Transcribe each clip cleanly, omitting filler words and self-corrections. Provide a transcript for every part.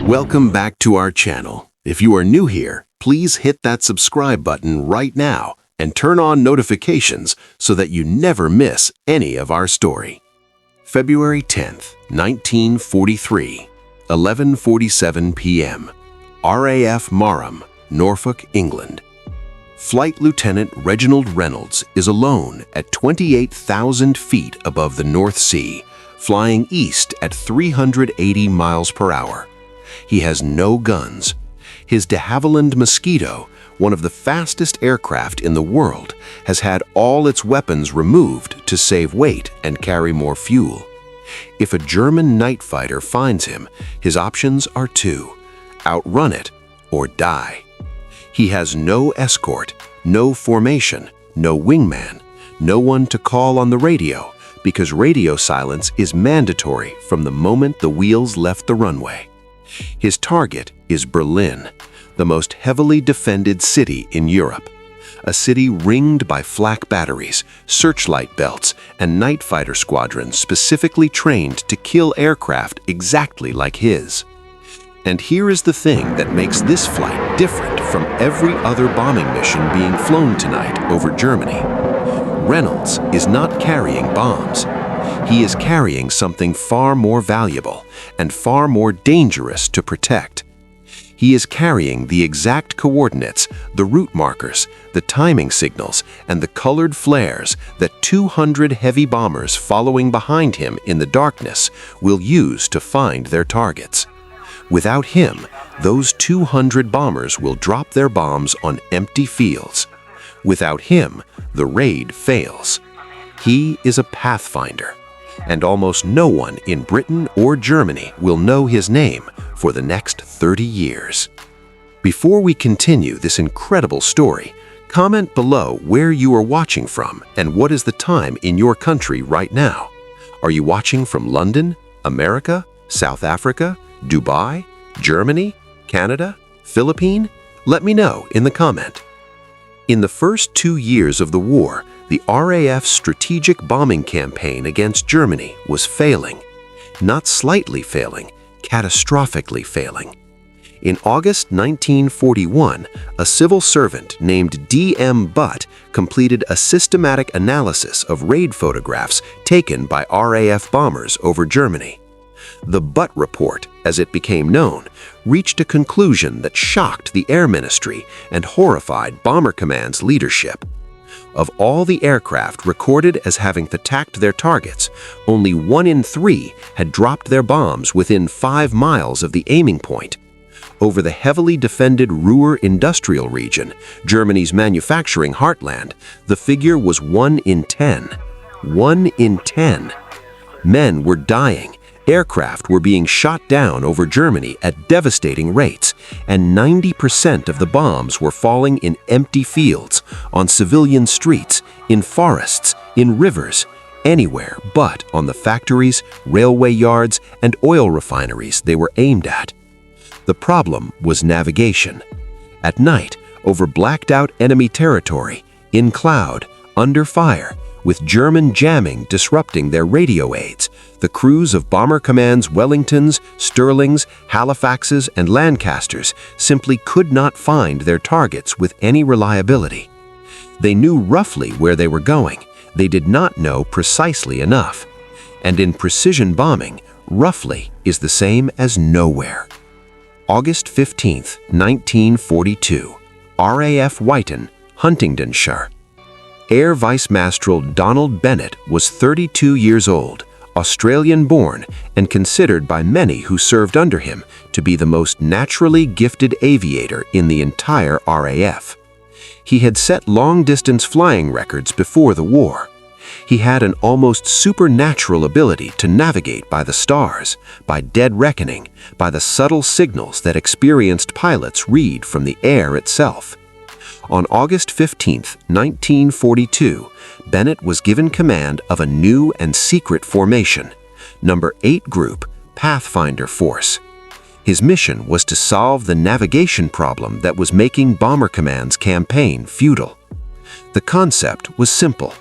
Welcome back to our channel. If you are new here, please hit that subscribe button right now and turn on notifications so that you never miss any of our story. February 10th, 1943, 11:47 p.m. RAF Marham, Norfolk, England. Flight Lieutenant Reginald Reynolds is alone at 28,000 feet above the North Sea, flying east at 380 miles per hour. He has no guns. His de Havilland Mosquito, one of the fastest aircraft in the world, has had all its weapons removed to save weight and carry more fuel. If a German night fighter finds him, his options are two: outrun it or die. He has no escort, no formation, no wingman, no one to call on the radio, because radio silence is mandatory from the moment the wheels left the runway. His target is Berlin, the most heavily defended city in Europe, a city ringed by flak batteries, searchlight belts, and night fighter squadrons specifically trained to kill aircraft exactly like his. And here is the thing that makes this flight different from every other bombing mission being flown tonight over Germany. Reynolds is not carrying bombs. He is carrying something far more valuable and far more dangerous to protect. He is carrying the exact coordinates, the route markers, the timing signals, and the colored flares that 200 heavy bombers following behind him in the darkness will use to find their targets. Without him, those 200 bombers will drop their bombs on empty fields. Without him, the raid fails. He is a Pathfinder, and almost no one in Britain or Germany will know his name for the next 30 years. Before we continue this incredible story, comment below where you are watching from and what is the time in your country right now. Are you watching from London, America, South Africa, Dubai, Germany, Canada, Philippines? Let me know in the comment. In the first 2 years of the war, the RAF's strategic bombing campaign against Germany was failing. Not slightly failing, catastrophically failing. In August 1941, a civil servant named D.M. Butt completed a systematic analysis of raid photographs taken by RAF bombers over Germany. The Butt Report, as it became known, reached a conclusion that shocked the Air Ministry and horrified Bomber Command's leadership. Of all the aircraft recorded as having attacked their targets, only 1 in 3 had dropped their bombs within 5 miles of the aiming point. Over the heavily defended Ruhr industrial region, Germany's manufacturing heartland, the figure was 1 in 10. 1 in 10. Men were dying. Aircraft were being shot down over Germany at devastating rates, and 90% of the bombs were falling in empty fields, on civilian streets, in forests, in rivers, anywhere but on the factories, railway yards, and oil refineries they were aimed at. The problem was navigation. At night, over blacked-out enemy territory, in cloud, under fire, with German jamming disrupting their radio aids, the crews of Bomber Command's Wellingtons, Stirlings, Halifaxes, and Lancasters simply could not find their targets with any reliability. They knew roughly where they were going. They did not know precisely enough. And in precision bombing, roughly is the same as nowhere. August 15, 1942, RAF Whiten, Huntingdonshire. Air Vice Marshal Donald Bennett was 32 years old, Australian-born, and considered by many who served under him to be the most naturally gifted aviator in the entire RAF. He had set long-distance flying records before the war. He had an almost supernatural ability to navigate by the stars, by dead reckoning, by the subtle signals that experienced pilots read from the air itself. On August 15, 1942, Bennett was given command of a new and secret formation, No. 8 Group, Pathfinder Force. His mission was to solve the navigation problem that was making Bomber Command's campaign futile. The concept was simple.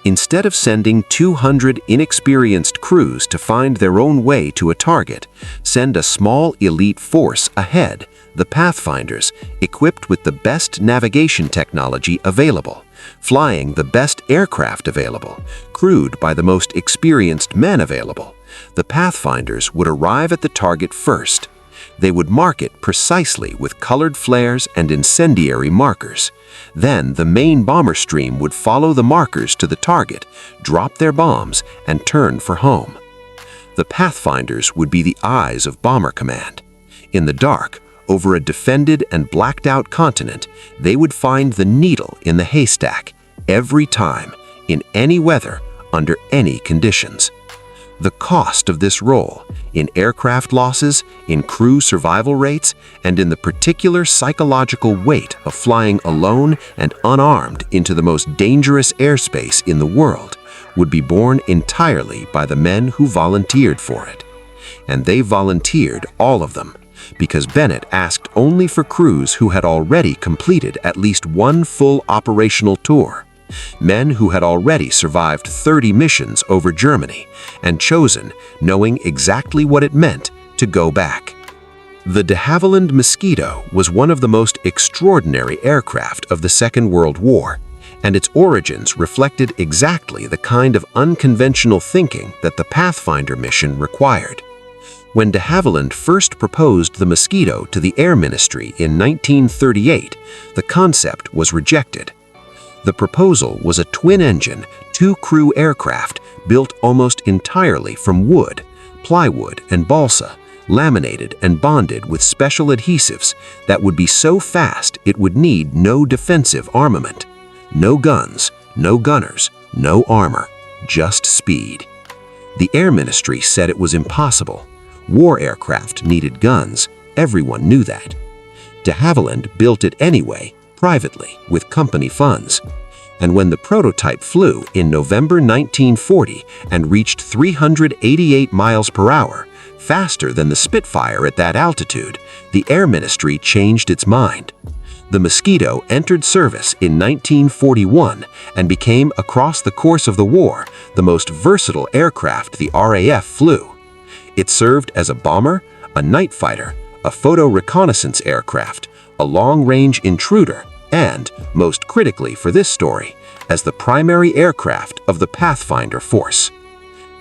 Instead of sending 200 inexperienced crews to find their own way to a target, send a small elite force ahead, the Pathfinders, equipped with the best navigation technology available, flying the best aircraft available, crewed by the most experienced men available. The Pathfinders would arrive at the target first. They would mark it precisely with colored flares and incendiary markers. Then the main bomber stream would follow the markers to the target, drop their bombs, and turn for home. The Pathfinders would be the eyes of Bomber Command. In the dark, over a defended and blacked-out continent, they would find the needle in the haystack, every time, in any weather, under any conditions. The cost of this role, in aircraft losses, in crew survival rates, and in the particular psychological weight of flying alone and unarmed into the most dangerous airspace in the world, would be borne entirely by the men who volunteered for it. And they volunteered, all of them, because Bennett asked only for crews who had already completed at least one full operational tour. Men who had already survived 30 missions over Germany and chosen, knowing exactly what it meant, to go back. The de Havilland Mosquito was one of the most extraordinary aircraft of the Second World War, and its origins reflected exactly the kind of unconventional thinking that the Pathfinder mission required. When de Havilland first proposed the Mosquito to the Air Ministry in 1938, the concept was rejected. The proposal was a twin-engine, two-crew aircraft built almost entirely from wood, plywood, and balsa, laminated and bonded with special adhesives that would be so fast it would need no defensive armament. No guns, no gunners, no armor, just speed. The Air Ministry said it was impossible. War aircraft needed guns, everyone knew that. De Havilland built it anyway, privately, with company funds. And when the prototype flew in November 1940 and reached 388 miles per hour, faster than the Spitfire at that altitude, the Air Ministry changed its mind. The Mosquito entered service in 1941 and became, across the course of the war, the most versatile aircraft the RAF flew. It served as a bomber, a night fighter, a photo reconnaissance aircraft, a long-range intruder, and, most critically for this story, as the primary aircraft of the Pathfinder Force.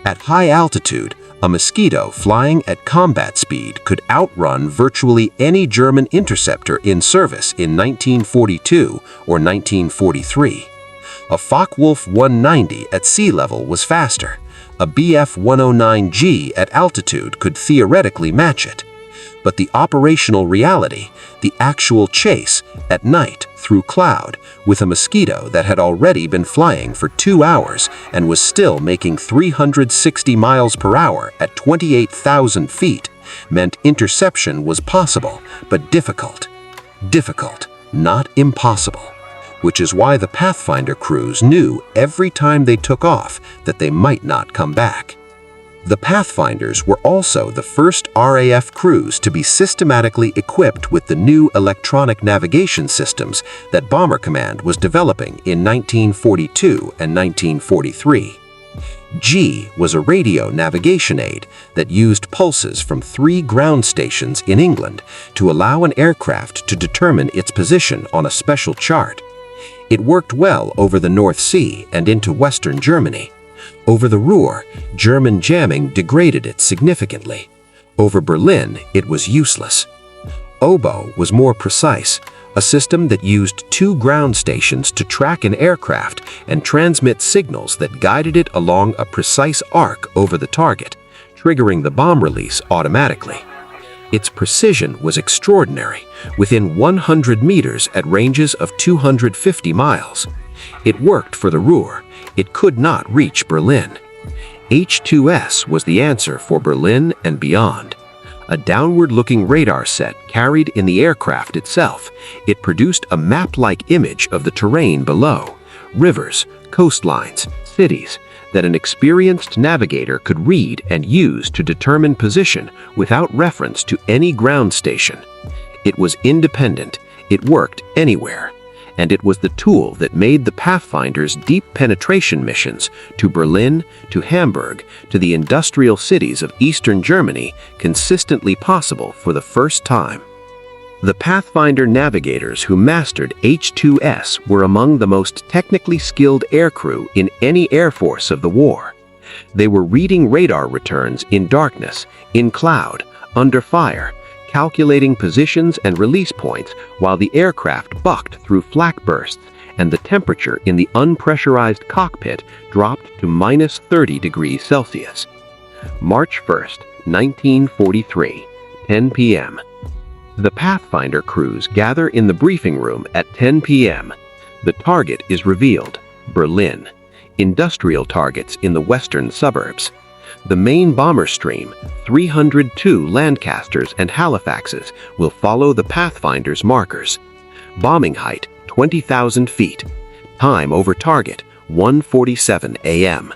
At high altitude, a Mosquito flying at combat speed could outrun virtually any German interceptor in service in 1942 or 1943. A Focke-Wulf 190 at sea level was faster. A Bf 109G at altitude could theoretically match it. But the operational reality, the actual chase, at night, through cloud, with a Mosquito that had already been flying for 2 hours and was still making 360 miles per hour at 28,000 feet, meant interception was possible, but difficult. Difficult, not impossible. Which is why the Pathfinder crews knew every time they took off that they might not come back. The Pathfinders were also the first RAF crews to be systematically equipped with the new electronic navigation systems that Bomber Command was developing in 1942 and 1943. G was a radio navigation aid that used pulses from 3 ground stations in England to allow an aircraft to determine its position on a special chart. It worked well over the North Sea and into Western Germany. Over the Ruhr, German jamming degraded it significantly. Over Berlin, it was useless. Oboe was more precise, a system that used 2 ground stations to track an aircraft and transmit signals that guided it along a precise arc over the target, triggering the bomb release automatically. Its precision was extraordinary, within 100 meters at ranges of 250 miles. It worked for the Ruhr. It could not reach Berlin. H-2S was the answer for Berlin and beyond. A downward-looking radar set carried in the aircraft itself, it produced a map-like image of the terrain below, rivers, coastlines, cities, that an experienced navigator could read and use to determine position without reference to any ground station. It was independent. It worked anywhere. and it was the tool that made the Pathfinders' deep penetration missions to Berlin, to Hamburg, to the industrial cities of Eastern Germany consistently possible for the first time. The Pathfinder navigators who mastered H-2S were among the most technically skilled aircrew in any air force of the war. They were reading radar returns in darkness, in cloud, under fire, calculating positions and release points while the aircraft bucked through flak bursts and the temperature in the unpressurized cockpit dropped to minus 30 degrees Celsius. March 1st, 1943, 10 p.m. The Pathfinder crews gather in the briefing room at 10 p.m. The target is revealed: Berlin. Industrial targets in the western suburbs. The main bomber stream, 302 Lancasters and Halifaxes, will follow the Pathfinder's markers. Bombing height, 20,000 feet. Time over target, 1:47 a.m.